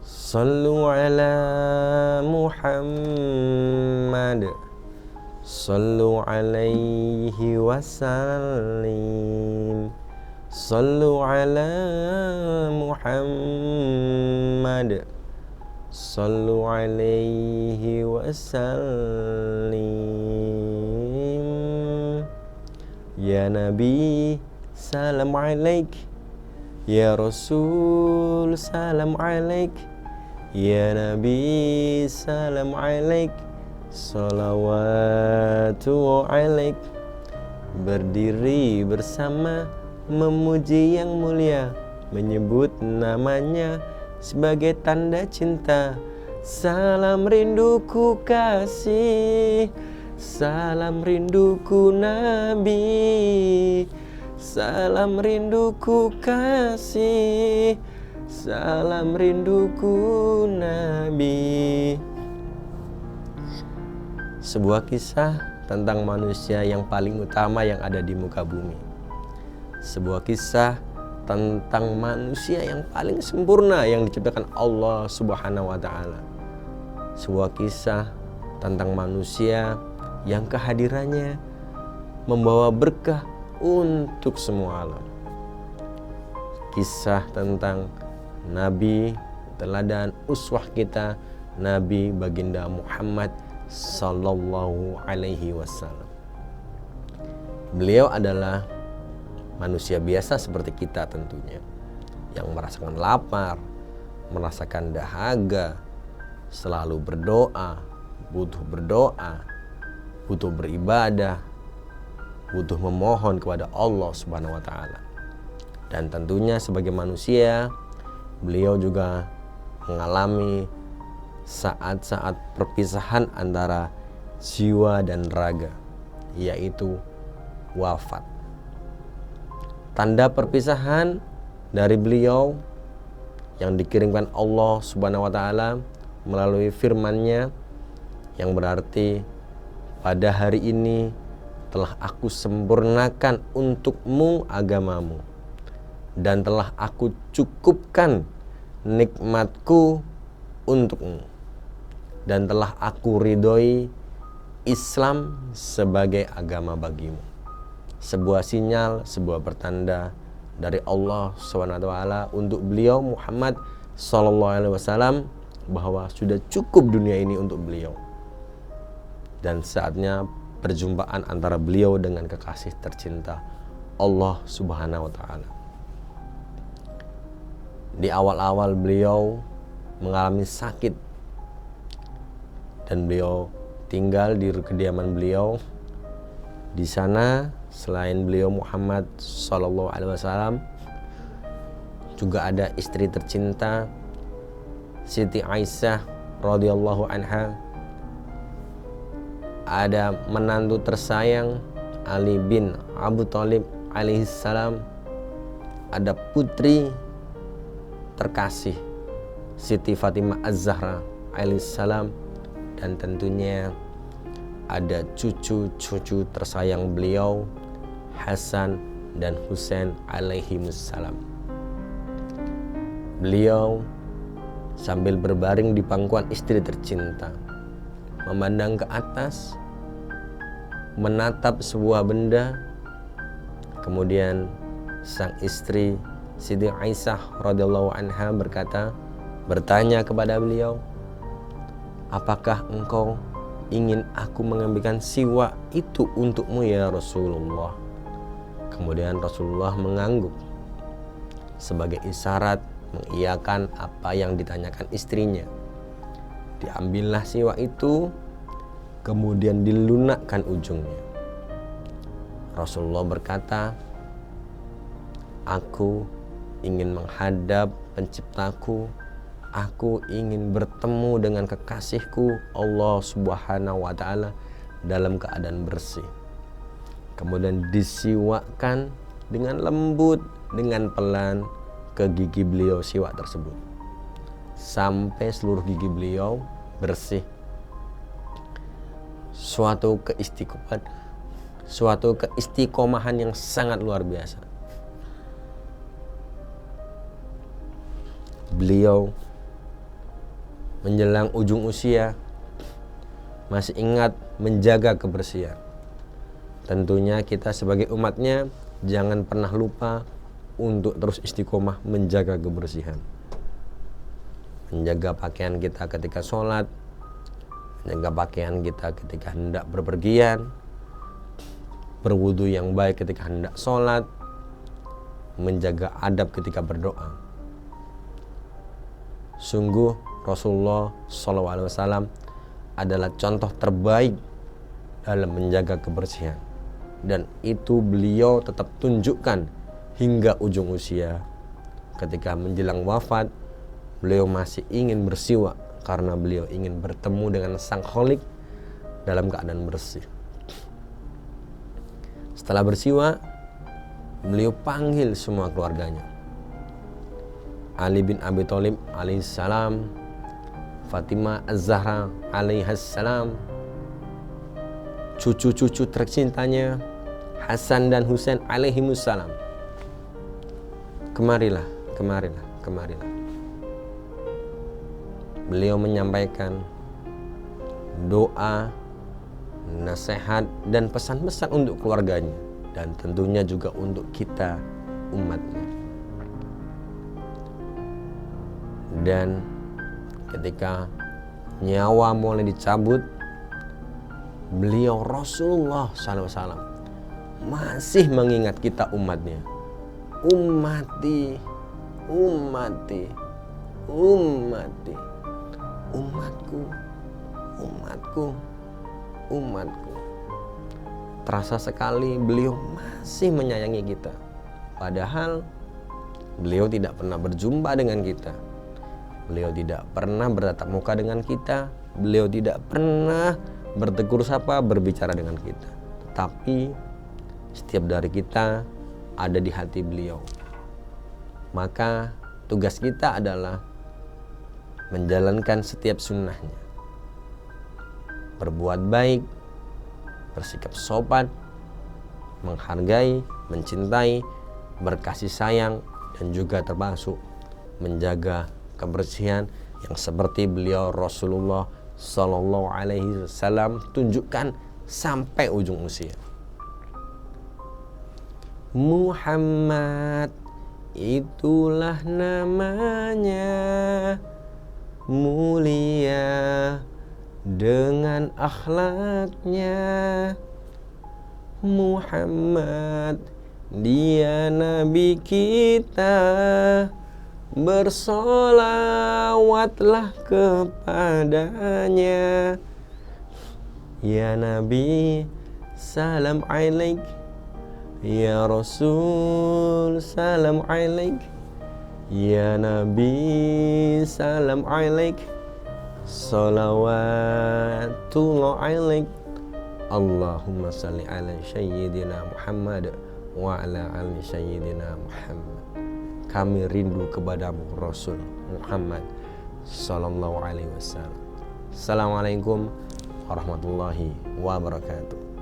Sallu ala Muhammad. Sallu alaihi wasallim. Sallu ala Muhammad. Sallu alaihi wasallim. Ya Nabi, salam alaik. Ya Rasul, salam alaik. Ya Nabi, salam alaik. Salawatu alaik. Berdiri bersama, memuji yang mulia, menyebut namanya sebagai tanda cinta. Salam rinduku kasih, salam rinduku Nabi. Salam rinduku kasih, salam rinduku Nabi. Sebuah kisah tentang manusia yang paling utama yang ada di muka bumi. Sebuah kisah tentang manusia yang paling sempurna yang diciptakan Allah Subhanahu wa Ta'ala. Sebuah kisah tentang manusia yang kehadirannya membawa berkah untuk semua alam. Kisah tentang Nabi teladan uswah kita, Nabi baginda Muhammad sallallahu alaihi wasallam. Beliau adalah manusia biasa seperti kita tentunya, yang merasakan lapar, merasakan dahaga, selalu berdoa, butuh beribadah, butuh memohon kepada Allah Subhanahu wa Ta'ala. Dan tentunya sebagai manusia, beliau juga mengalami saat-saat perpisahan antara jiwa dan raga, yaitu wafat. Tanda perpisahan dari beliau yang dikirimkan Allah Subhanahu wa Ta'ala melalui firman-Nya yang berarti, pada hari ini telah aku sempurnakan untukmu agamamu, dan telah aku cukupkan nikmatku untukmu, dan telah aku ridhoi Islam sebagai agama bagimu. Sebuah sinyal, sebuah pertanda dari Allah SWT untuk beliau Muhammad SAW bahwa sudah cukup dunia ini untuk beliau, dan saatnya perjumpaan antara beliau dengan kekasih tercinta Allah Subhanahu wa Ta'ala. Di awal-awal beliau mengalami sakit, dan beliau tinggal di kediaman beliau. Di sana selain beliau Muhammad sallallahu alaihi wasallam, juga ada istri tercinta Siti Aisyah radhiyallahu anha, ada menantu tersayang Ali bin Abu Thalib alaihi salam, ada putri terkasih Siti Fatimah Az-Zahra alaihissalam, dan tentunya ada cucu-cucu tersayang beliau Hasan dan Husain alaihimussalam. Beliau sambil berbaring di pangkuan istri tercinta, memandang ke atas, menatap sebuah benda. Kemudian sang istri Siti Aisyah radhiyallahu anha bertanya kepada beliau, apakah engkau ingin aku mengambilkan siwak itu untukmu ya Rasulullah? Kemudian Rasulullah mengangguk sebagai isyarat mengiyakan apa yang ditanyakan istrinya. Diambillah siwak itu, kemudian dilunakkan ujungnya. Rasulullah berkata, aku ingin menghadap penciptaku, aku ingin bertemu dengan kekasihku Allah Subhanahu wa Ta'ala dalam keadaan bersih. Kemudian disiwakkan dengan lembut, dengan pelan ke gigi beliau siwak tersebut, sampai seluruh gigi beliau bersih. Suatu keistiqomahan yang sangat luar biasa. Beliau menjelang ujung usia masih ingat menjaga kebersihan. Tentunya kita sebagai umatnya jangan pernah lupa untuk terus istiqomah menjaga kebersihan. Menjaga pakaian kita ketika sholat, menjaga pakaian kita ketika hendak berpergian, berwudu yang baik ketika hendak sholat, menjaga adab ketika berdoa. Sungguh Rasulullah SAW adalah contoh terbaik dalam menjaga kebersihan, dan itu beliau tetap tunjukkan hingga ujung usia. Ketika menjelang wafat, beliau masih ingin bersiwak karena beliau ingin bertemu dengan Sang Khalik dalam keadaan bersih. Setelah bersiwak, beliau panggil semua keluarganya. Ali bin Abi Thalib alaihissalam, Fatimah Az-Zahra alaihassalam, cucu-cucu tercintanya Hasan dan Husain alaihimussalam. Kemarilah. Beliau menyampaikan doa, nasihat, dan pesan-pesan untuk keluarganya, dan tentunya juga untuk kita umatnya. Dan ketika nyawa mulai dicabut, beliau Rasulullah SAW masih mengingat kita umatnya. Ummati, ummati, ummati, umatku, umatku, umatku. Terasa sekali beliau masih menyayangi kita, padahal beliau tidak pernah berjumpa dengan kita. Beliau tidak pernah bertatap muka dengan kita. Beliau tidak pernah bertegur sapa, berbicara dengan kita. Tetapi setiap dari kita ada di hati beliau. Maka tugas kita adalah menjalankan setiap sunnahnya, berbuat baik, bersikap sopan, menghargai, mencintai, berkasih sayang, dan juga termasuk menjaga kebersihan yang seperti beliau Rasulullah Sallallahu Alaihi Wasallam tunjukkan sampai ujung usia. Muhammad, itulah namanya, mulia dengan akhlaknya. Muhammad, dia nabi kita, bersolawatlah kepadanya. Ya Nabi, salam alaik. Ya Rasul, salam alaik. Ya Nabi, salam alaik. Salawatullah alaik. Allahumma salli ala Sayyidina Muhammad wa ala ali Sayyidina Muhammad. Kami rindu kepadamu Rasul Muhammad Sallallahu Alaihi Wasallam. Assalamualaikum warahmatullahi wabarakatuh.